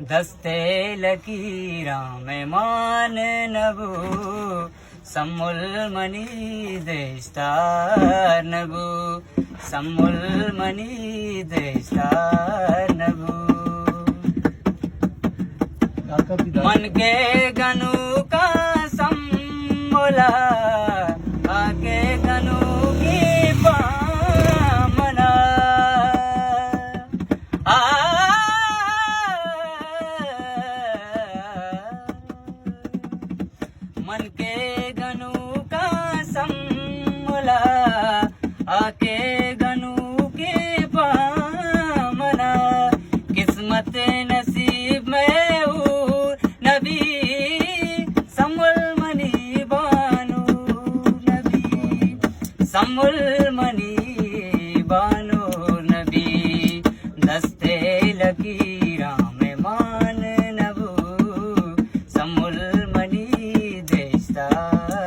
दस्ते लकीरां में मान नबू सम्मुल मनी देस्तार नबू सम्मुल मनी देस्तार नबू मन के गनु का सम्मुला आके गनु की पामना मन के गनु का सम्मुला आके गनु के पामना किस्मत नसीब में हूँ नबी सम्मुल मनी बानो नबी सम्मुल मनी बानो नबी दस्ते लकीरां में मान नबू सम्मुल मनी देस्तार